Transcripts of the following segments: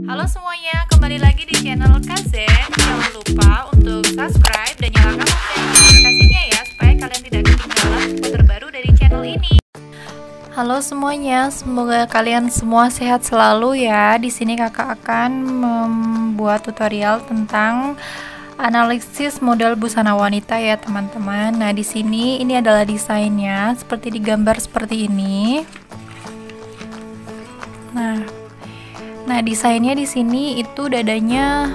Halo semuanya, kembali lagi di channel Kazen. Jangan lupa untuk subscribe dan nyalakan lonceng notifikasinya ya, supaya kalian tidak ketinggalan info terbaru dari channel ini. Halo semuanya, semoga kalian semua sehat selalu ya. Di sini kakak akan membuat tutorial tentang analisis model busana wanita ya teman-teman. Nah di sini ini adalah desainnya seperti digambar seperti ini. Nah desainnya di sini itu dadanya,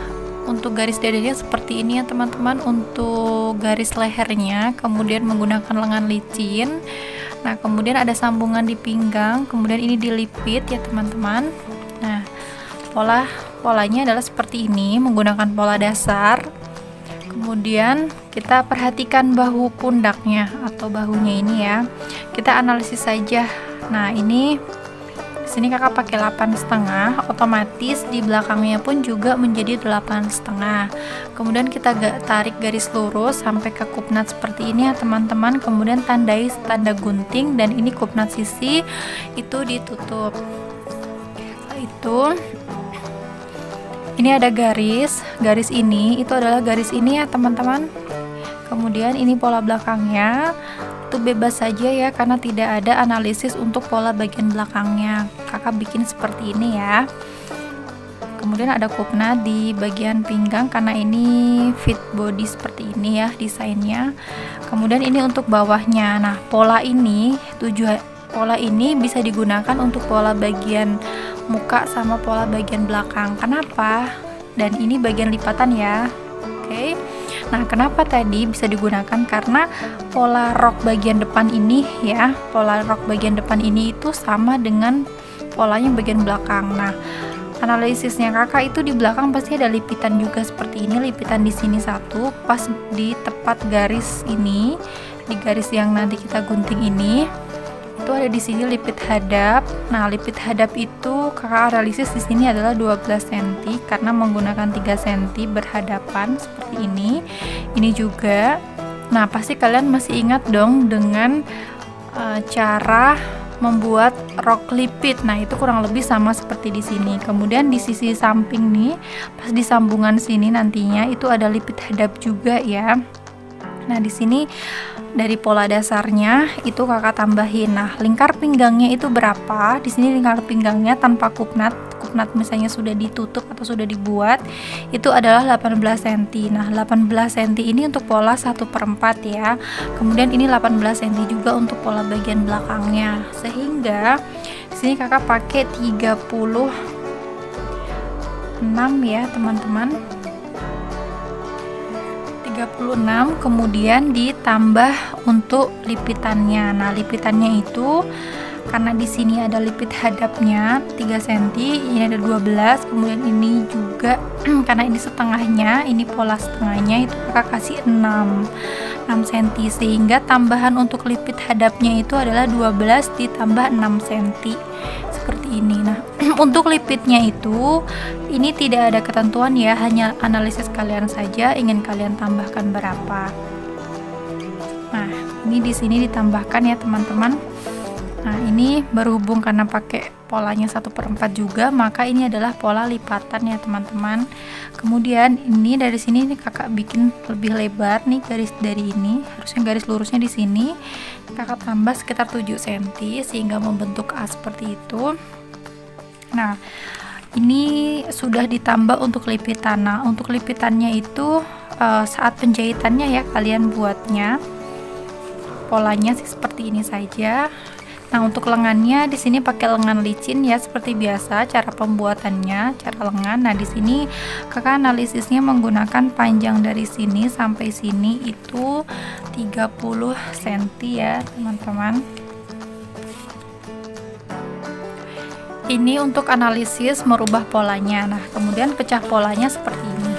untuk garis dadanya seperti ini ya teman-teman. Untuk garis lehernya kemudian menggunakan lengan licin. Nah kemudian ada sambungan di pinggang, kemudian ini dilipit ya teman-teman. Nah polanya adalah seperti ini menggunakan pola dasar. Kemudian kita perhatikan bahu pundaknya atau bahunya ini ya, kita analisis saja. Nah ini sini kakak pakai 8,5, otomatis di belakangnya pun juga menjadi 8,5. Kemudian kita tarik garis lurus sampai ke kupnat seperti ini ya teman-teman. Kemudian tandai tanda gunting dan ini kupnat sisi itu ditutup. Setelah itu ini ada garis ini itu adalah garis ini ya teman-teman. Kemudian ini pola belakangnya itu bebas saja ya, karena tidak ada analisis untuk pola bagian belakangnya. Kakak bikin seperti ini ya. Kemudian ada kupnat di bagian pinggang karena ini fit body seperti ini ya desainnya. Kemudian ini untuk bawahnya. Nah pola ini bisa digunakan untuk pola bagian muka sama pola bagian belakang. Kenapa? Dan ini bagian lipatan ya. Oke. Nah kenapa tadi bisa digunakan? Karena pola rok bagian depan ini ya, pola rok bagian depan ini itu sama dengan polanya bagian belakang. Nah analisisnya kakak itu di belakang pasti ada lipitan juga seperti ini. Lipitan di sini satu, pas di tepat garis ini, di garis yang nanti kita gunting ini, itu ada di sini lipit hadap. Nah lipit hadap itu kakak analisis di sini adalah 12 cm karena menggunakan 3 cm berhadapan seperti ini. Ini juga. Nah pasti kalian masih ingat dong dengan cara membuat rok lipit. Nah itu kurang lebih sama seperti di sini. Kemudian di sisi samping nih, pas di sambungan sini nantinya itu ada lipit hadap juga ya. Nah di sini dari pola dasarnya itu kakak tambahin. Nah lingkar pinggangnya itu berapa? Di sini lingkar pinggangnya tanpa kupnat misalnya sudah ditutup atau sudah dibuat, itu adalah 18 cm. Nah 18 cm ini untuk pola 1/4 ya. Kemudian ini 18 cm juga untuk pola bagian belakangnya. Sehingga di sini kakak pakai 36 ya teman-teman. 36, kemudian ditambah untuk lipitannya. Nah lipitannya itu karena di sini ada lipit hadapnya 3 cm, ini ada 12, kemudian ini juga karena ini setengahnya, ini pola setengahnya itu kakak kasih 6 cm, sehingga tambahan untuk lipit hadapnya itu adalah 12 ditambah 6 cm seperti ini. Nah untuk lipitnya itu ini tidak ada ketentuan ya, hanya analisis kalian saja ingin kalian tambahkan berapa. Nah ini di sini ditambahkan ya teman-teman. Nah ini berhubung karena pakai polanya 1/4 juga, maka ini adalah pola lipatan ya teman-teman. Kemudian ini dari sini nih kakak bikin lebih lebar nih garis dari ini, harusnya garis lurusnya di sini kakak tambah sekitar 7 cm sehingga membentuk A seperti itu. Nah ini sudah ditambah untuk lipitan. Nah untuk lipitannya itu saat penjahitannya ya kalian buatnya polanya sih seperti ini saja. Nah untuk lengannya di sini pakai lengan licin ya seperti biasa cara pembuatannya, cara lengan. Nah di sini kakak analisisnya menggunakan panjang dari sini sampai sini itu 30 cm ya teman-teman. Ini untuk analisis merubah polanya. Nah kemudian pecah polanya seperti ini.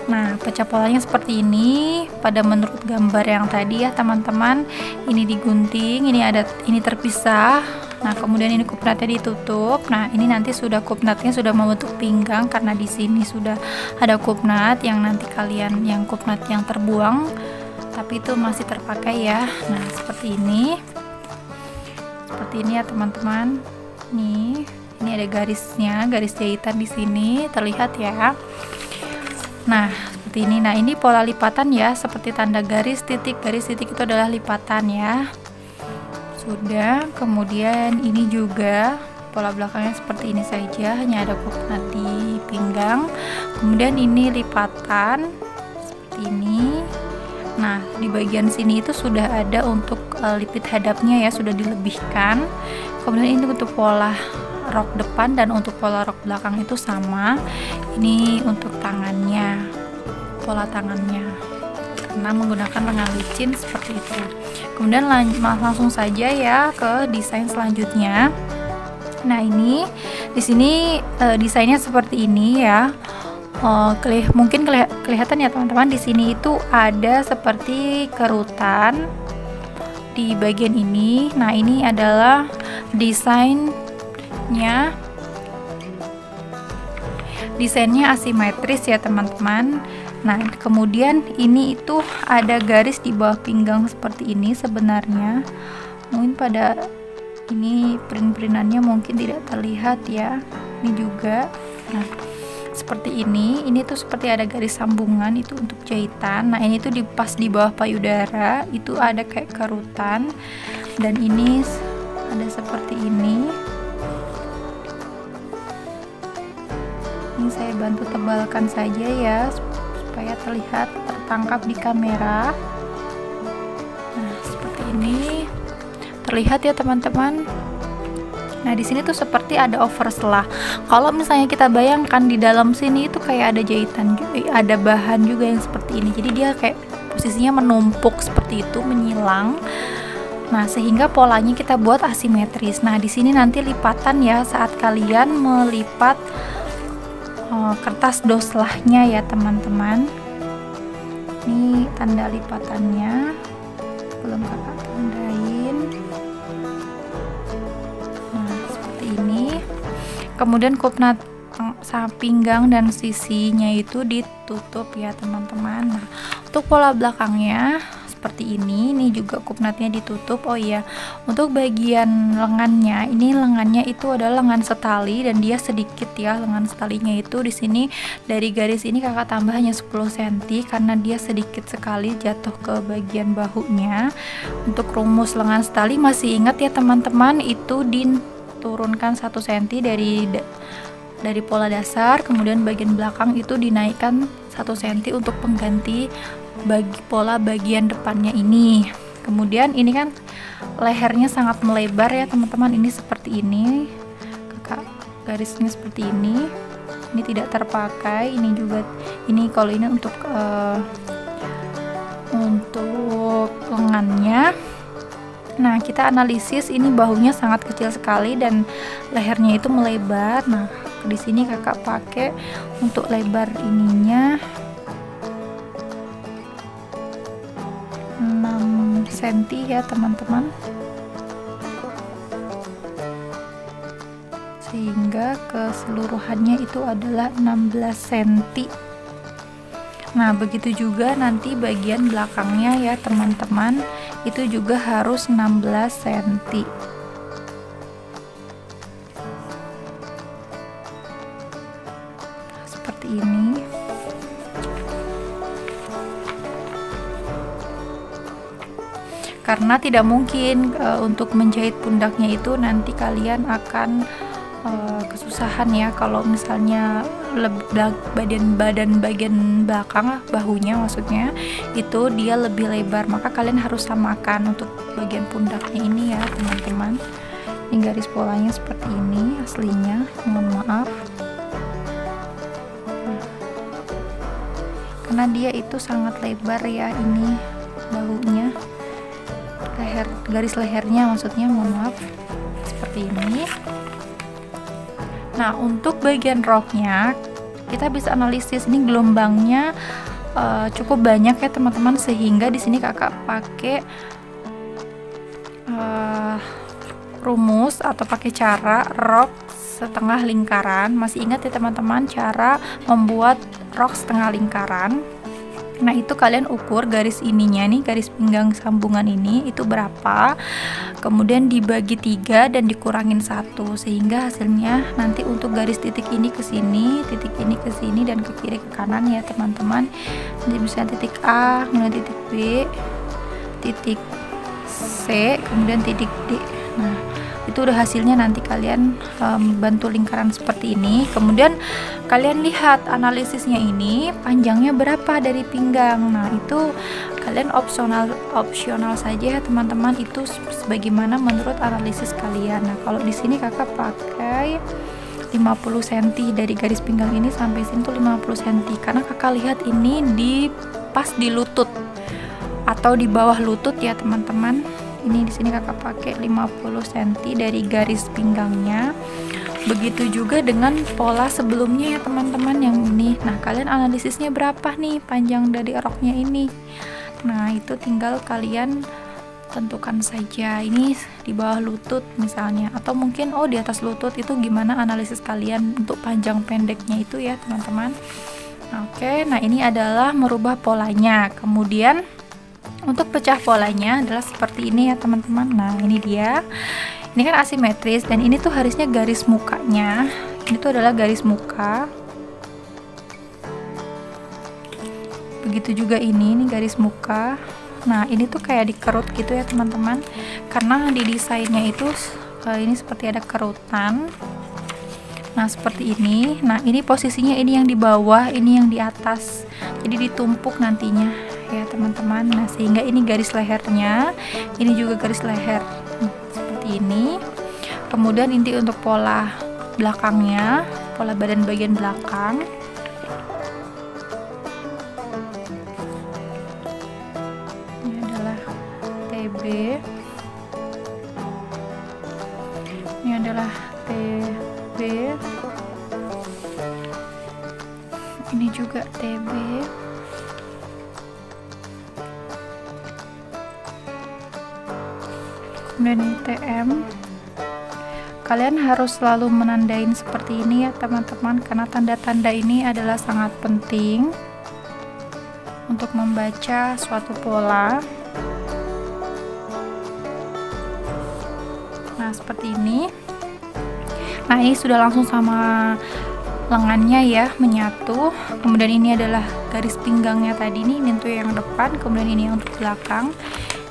Nah pecah polanya seperti ini pada menurut gambar yang tadi ya teman-teman. Ini digunting, ini terpisah. Nah kemudian ini kupnatnya ditutup. Nah ini nanti sudah kupnatnya sudah membentuk pinggang karena di sini sudah ada kupnat yang nanti kalian yang kupnat yang terbuang tapi itu masih terpakai ya. Nah seperti ini ya teman-teman. Nih Ini ada garisnya, garis jahitan di sini terlihat ya. Nah, seperti ini. Nah, ini pola lipatan ya, seperti tanda garis titik itu adalah lipatan ya. Sudah. Kemudian ini juga pola belakangnya seperti ini saja, hanya ada coconut di pinggang. Kemudian ini lipatan seperti ini. Nah, di bagian sini itu sudah ada untuk lipit hadapnya ya, sudah dilebihkan. Kemudian ini untuk pola rok depan dan untuk pola rok belakang itu sama. Ini untuk tangannya, pola tangannya, karena menggunakan lengan licin seperti itu. Kemudian langsung saja ya ke desain selanjutnya. Nah, ini di sini desainnya seperti ini ya. Mungkin kelihatan ya teman-teman, di sini itu ada seperti kerutan di bagian ini. Nah, ini adalah desainnya asimetris ya teman-teman. Nah, kemudian ini itu ada garis di bawah pinggang seperti ini sebenarnya. Mungkin pada ini print-printannya mungkin tidak terlihat ya. Ini juga. Nah, seperti ini tuh seperti ada garis sambungan itu untuk jahitan. Nah, ini tuh pas di bawah payudara itu ada kayak kerutan, dan ini ada seperti ini. Ini saya bantu tebalkan saja ya supaya terlihat tertangkap di kamera. Nah, seperti ini terlihat ya teman-teman. Nah, di sini tuh seperti ada overslag. Kalau misalnya kita bayangkan di dalam sini itu kayak ada jahitan juga, ada bahan juga yang seperti ini. Jadi dia kayak posisinya menumpuk seperti itu, menyilang. Nah, sehingga polanya kita buat asimetris. Nah, di sini nanti lipatan ya saat kalian melipat kertas doslahnya ya teman-teman. Ini tanda lipatannya, belum kakak tandain. Nah, seperti ini. Kemudian coconut pinggang dan sisinya itu ditutup ya teman-teman. Nah, untuk pola belakangnya seperti ini juga coconutnya ditutup. Oh iya, untuk bagian lengannya, ini lengannya itu adalah lengan setali dan dia sedikit ya, lengan setalinya itu di sini dari garis ini kakak tambah hanya 10 cm karena dia sedikit sekali jatuh ke bagian bahunya. Untuk rumus lengan setali masih ingat ya teman-teman, itu diturunkan 1 cm dari pola dasar, kemudian bagian belakang itu dinaikkan 1 cm untuk pengganti pola bagian depannya ini. Kemudian ini kan lehernya sangat melebar ya teman-teman, ini seperti ini, kakak garisnya seperti ini tidak terpakai. Ini juga, ini kalau ini untuk lengannya. Nah, kita analisis, ini bahunya sangat kecil sekali dan lehernya itu melebar. Nah, di sini kakak pakai untuk lebar ininya 6 cm ya teman-teman, sehingga keseluruhannya itu adalah 16 cm. Nah, begitu juga nanti bagian belakangnya ya teman-teman, itu juga harus 16 cm. Seperti ini. Karena tidak mungkin untuk menjahit pundaknya itu nanti kalian akan kesusahan ya kalau misalnya bagian belakang, bahunya maksudnya, itu dia lebih lebar, maka kalian harus samakan untuk bagian pundaknya ini ya teman-teman. Ini garis polanya seperti ini aslinya, mohon maaf. Karena dia itu sangat lebar ya, ini bahunya, garis lehernya maksudnya, mohon maaf, seperti ini. Nah, untuk bagian roknya kita bisa analisis, ini gelombangnya cukup banyak ya teman-teman, sehingga di sini kakak pakai rumus atau pakai cara rok setengah lingkaran. Masih ingat ya teman-teman cara membuat rok setengah lingkaran? Nah itu kalian ukur garis ininya nih, garis pinggang sambungan ini itu berapa, kemudian dibagi 3 dan dikurangin 1, sehingga hasilnya nanti untuk garis titik ini ke sini, titik ini ke sini, dan ke kiri ke kanan ya teman-teman. Jadi bisa titik A, kemudian titik B, titik C, kemudian titik D. Nah itu udah hasilnya, nanti kalian bantu lingkaran seperti ini. Kemudian kalian lihat analisisnya ini panjangnya berapa dari pinggang. Nah itu kalian opsional saja ya teman-teman, itu sebagaimana menurut analisis kalian. Nah kalau di sini kakak pakai 50 cm dari garis pinggang ini sampai sini tuh 50 cm, karena kakak lihat ini pas di lutut atau di bawah lutut ya teman-teman. Ini di sini kakak pakai 50 cm dari garis pinggangnya. Begitu juga dengan pola sebelumnya ya teman-teman yang ini. Nah kalian analisisnya berapa nih panjang dari roknya ini. Nah itu tinggal kalian tentukan saja, ini di bawah lutut misalnya, atau mungkin di atas lutut, itu gimana analisis kalian untuk panjang pendeknya itu ya teman-teman. Oke, nah ini adalah merubah polanya. Kemudian untuk pecah polanya adalah seperti ini ya teman-teman. Nah ini dia, ini kan asimetris, dan ini tuh harusnya garis mukanya, ini tuh adalah garis muka. Begitu juga ini garis muka. Nah ini tuh kayak dikerut gitu ya teman-teman, karena di desainnya itu ini seperti ada kerutan. Nah seperti ini. Nah ini posisinya, ini yang di bawah, ini yang di atas, jadi ditumpuk nantinya ya teman-teman. Nah sehingga ini garis lehernya, ini juga garis leher seperti ini. Kemudian inti untuk pola belakangnya, pola badan bagian belakang, ini adalah TB, ini adalah TB, ini juga TB. Kemudian ini TM. Kalian harus selalu menandain seperti ini ya teman-teman, karena tanda-tanda ini adalah sangat penting untuk membaca suatu pola. Nah seperti ini. Nah ini sudah langsung sama lengannya ya, menyatu. Kemudian ini adalah garis pinggangnya tadi nih, ini untuk yang depan, kemudian ini yang untuk belakang.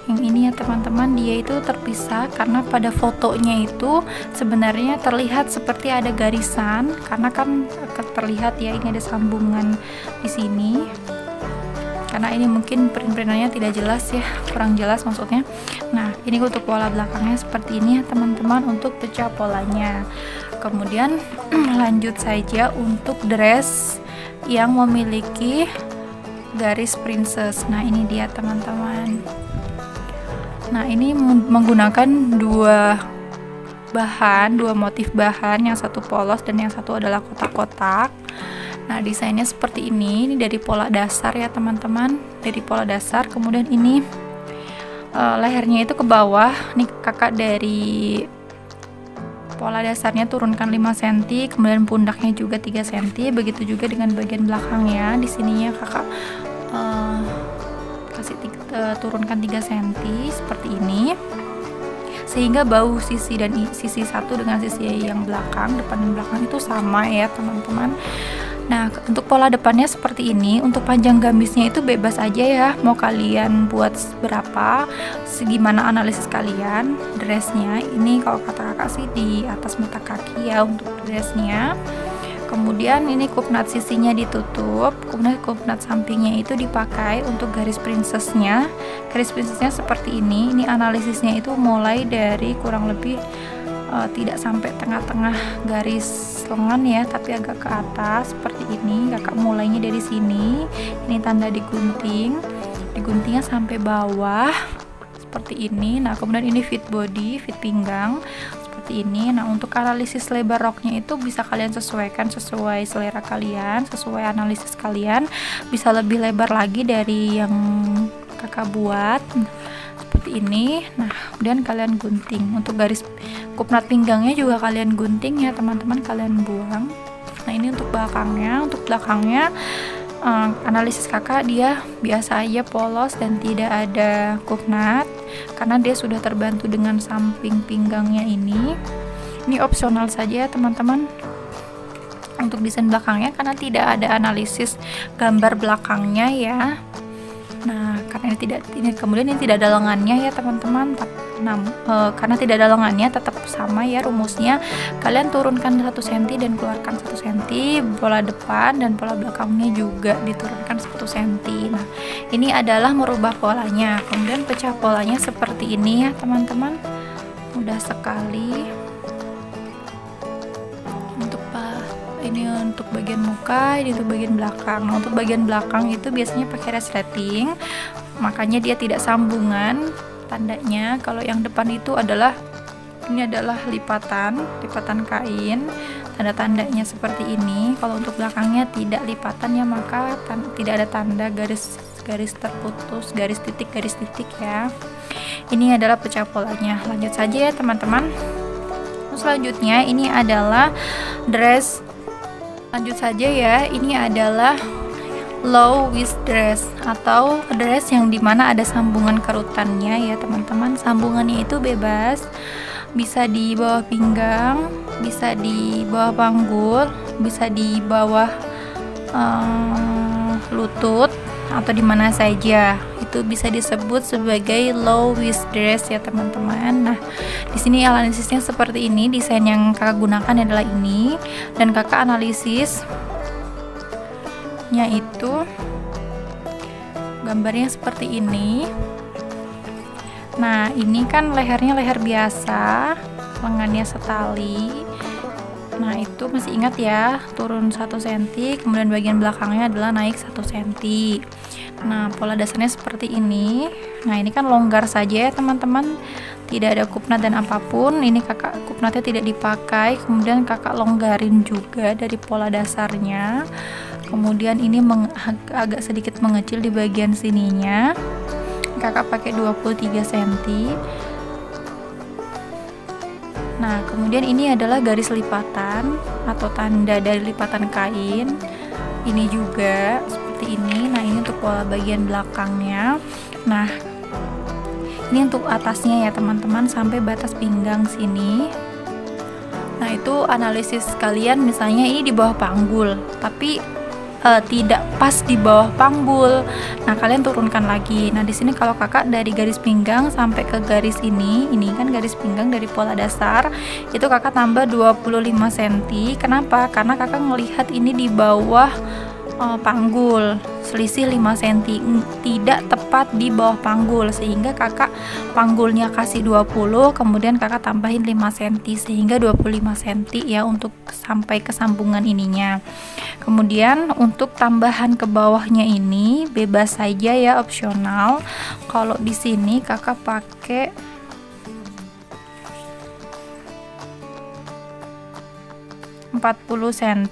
Yang ini ya teman-teman, dia itu terpisah karena pada fotonya itu sebenarnya terlihat seperti ada garisan, karena kan terlihat ya ini ada sambungan di sini, karena ini mungkin print-printannya tidak jelas ya, kurang jelas maksudnya. Nah ini untuk pola belakangnya seperti ini ya teman-teman, untuk pecah polanya. Kemudian lanjut saja untuk dress yang memiliki garis princess. Nah ini dia teman-teman. Nah ini menggunakan dua motif bahan, yang satu polos dan yang satu adalah kotak-kotak. Nah desainnya seperti ini dari pola dasar ya teman-teman, dari pola dasar. Kemudian ini lehernya itu ke bawah, nih kakak dari pola dasarnya turunkan 5 cm, kemudian pundaknya juga 3 cm. Begitu juga dengan bagian belakangnya, di sininya kakak turunkan 3 cm seperti ini, sehingga bahu sisi dan sisi satu dengan sisi yang belakang, depan dan belakang itu sama ya teman-teman. Nah untuk pola depannya seperti ini. Untuk panjang gamisnya itu bebas aja ya, mau kalian buat berapa, segimana analisis kalian. Dressnya ini kalau kata kakak sih di atas mata kaki ya untuk dressnya. Kemudian ini kupnat sisinya ditutup, kemudian kupnat sampingnya itu dipakai untuk garis princessnya. Garis princessnya seperti ini. Ini analisisnya itu mulai dari kurang lebih tidak sampai tengah-tengah garis lengan ya, tapi agak ke atas seperti ini. Kakak mulainya dari sini, ini tanda digunting, diguntingnya sampai bawah seperti ini. Nah kemudian ini fit body, fit pinggang ini. Nah untuk analisis lebar roknya itu bisa kalian sesuaikan sesuai selera kalian, sesuai analisis kalian, bisa lebih lebar lagi dari yang kakak buat seperti ini. Nah kemudian kalian gunting. Untuk garis kupnat pinggangnya juga kalian gunting ya teman-teman, kalian buang. Nah ini untuk belakangnya, analisis kakak dia biasa aja polos dan tidak ada kuknat karena dia sudah terbantu dengan samping pinggangnya ini opsional saja teman-teman untuk desain belakangnya karena tidak ada analisis gambar belakangnya ya. Nah, karena kemudian ini tidak ada lengannya ya teman-teman. Karena tidak ada lengannya tetap sama ya rumusnya. Kalian turunkan 1 cm dan keluarkan 1 cm. Pola depan dan pola belakangnya juga diturunkan 1 cm. Nah, ini adalah merubah polanya. Kemudian pecah polanya seperti ini ya teman-teman. Mudah sekali. Ini untuk bagian muka, ini untuk bagian belakang. Nah, untuk bagian belakang itu biasanya pakai resleting, makanya dia tidak sambungan tandanya. Kalau yang depan itu ini adalah lipatan kain, tanda-tandanya seperti ini. Kalau untuk belakangnya tidak lipatan ya, maka tidak ada tanda garis terputus, garis titik ya. Ini adalah pecah polanya. Lanjut saja ya teman-teman. Selanjutnya ini adalah dress. Lanjut saja ya, ini adalah low waist dress atau dress yang dimana ada sambungan kerutannya ya teman-teman. Sambungannya itu bebas, bisa di bawah pinggang, bisa di bawah panggul, bisa di bawah lutut atau di mana saja. Itu bisa disebut sebagai low waist dress ya teman-teman. Nah, di sini analisisnya seperti ini. Desain yang kakak gunakan adalah ini, dan kakak analisisnya itu gambarnya seperti ini. Nah, ini kan lehernya leher biasa, lengannya setali. Nah, itu masih ingat ya, turun 1 cm, kemudian bagian belakangnya adalah naik 1 cm. Nah, pola dasarnya seperti ini. Nah, ini kan longgar saja ya teman-teman, tidak ada kupnat dan apapun. Ini kakak kupnatnya tidak dipakai, kemudian kakak longgarin juga dari pola dasarnya. Kemudian ini agak sedikit mengecil di bagian sininya, kakak pakai 23 cm. Nah, kemudian ini adalah garis lipatan atau tanda dari lipatan kain. Ini juga seperti ini. Nah, ini untuk pola bagian belakangnya. Nah, ini untuk atasnya ya teman-teman, sampai batas pinggang sini. Nah, itu analisis kalian misalnya ini di bawah panggul, tapi tidak pas di bawah panggul. Nah, kalian turunkan lagi. Nah, di sini kalau kakak dari garis pinggang sampai ke garis ini kan garis pinggang dari pola dasar, itu kakak tambah 25 cm. Kenapa? Karena kakak melihat ini di bawah panggul, selisih 5 cm, tidak tepat di bawah panggul, sehingga kakak panggulnya kasih 20, kemudian kakak tambahin 5 cm sehingga 25 cm ya untuk sampai ke sambungan ininya. Kemudian untuk tambahan ke bawahnya ini bebas saja ya, opsional. Kalau di sini kakak pakai 40 cm.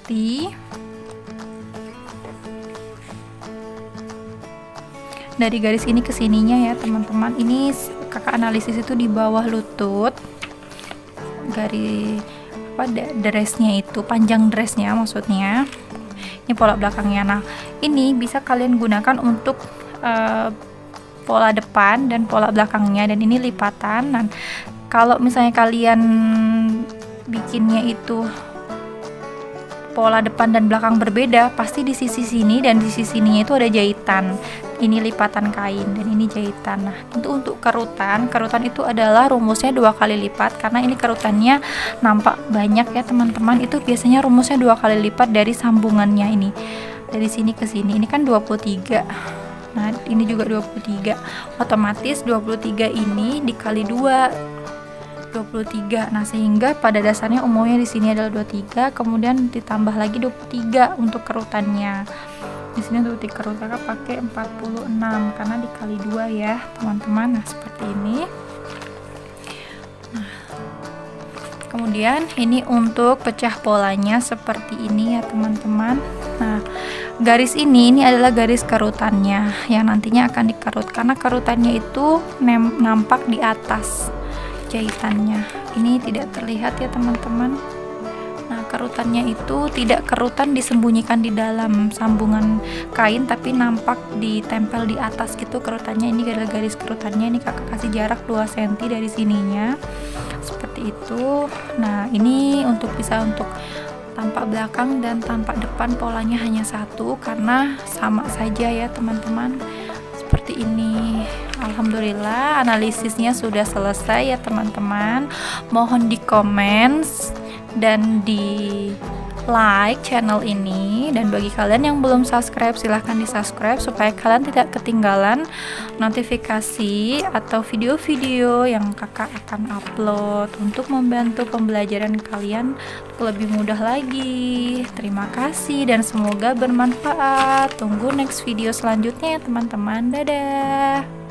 Dari garis ini ke sininya ya teman-teman. Ini kakak analisis itu di bawah lutut, garis dressnya itu, panjang dressnya maksudnya. Ini pola belakangnya. Nah, ini bisa kalian gunakan untuk pola depan dan pola belakangnya, dan ini lipatan. Dan kalau misalnya kalian bikinnya itu pola depan dan belakang berbeda, pasti di sisi sini dan di sisi sininya itu ada jahitan. Ini lipatan kain dan ini jahitan. Nah, itu untuk kerutan itu adalah rumusnya 2 kali lipat, karena ini kerutannya nampak banyak ya teman-teman. Itu biasanya rumusnya 2 kali lipat dari sambungannya ini, dari sini ke sini. Ini kan 23. Nah, ini juga 23. Otomatis 23 ini dikali 23. Nah, sehingga pada dasarnya umumnya di sini adalah 23, kemudian ditambah lagi 23 untuk kerutannya. Di sini untuk kerut kakak pakai 46 karena dikali 2 ya teman-teman. Nah, seperti ini. Nah, kemudian ini untuk pecah polanya seperti ini ya teman-teman. Nah, garis ini adalah garis kerutannya yang nantinya akan dikerut, karena kerutannya itu nampak di atas jahitannya. Ini tidak terlihat ya teman-teman. Nah, kerutannya itu tidak kerutan disembunyikan di dalam sambungan kain, tapi nampak ditempel di atas gitu kerutannya. Ini adalah garis kerutannya, ini kakak kasih jarak 2 cm dari sininya seperti itu. Nah ini untuk tampak belakang dan tampak depan polanya hanya satu, karena sama saja ya teman-teman, seperti ini. Alhamdulillah analisisnya sudah selesai ya teman-teman. Mohon di komen dan di like channel ini, dan bagi kalian yang belum subscribe silahkan di subscribe supaya kalian tidak ketinggalan notifikasi atau video-video yang kakak akan upload untuk membantu pembelajaran kalian lebih mudah lagi. Terima kasih dan semoga bermanfaat. Tunggu next video selanjutnya ya teman-teman. Dadah.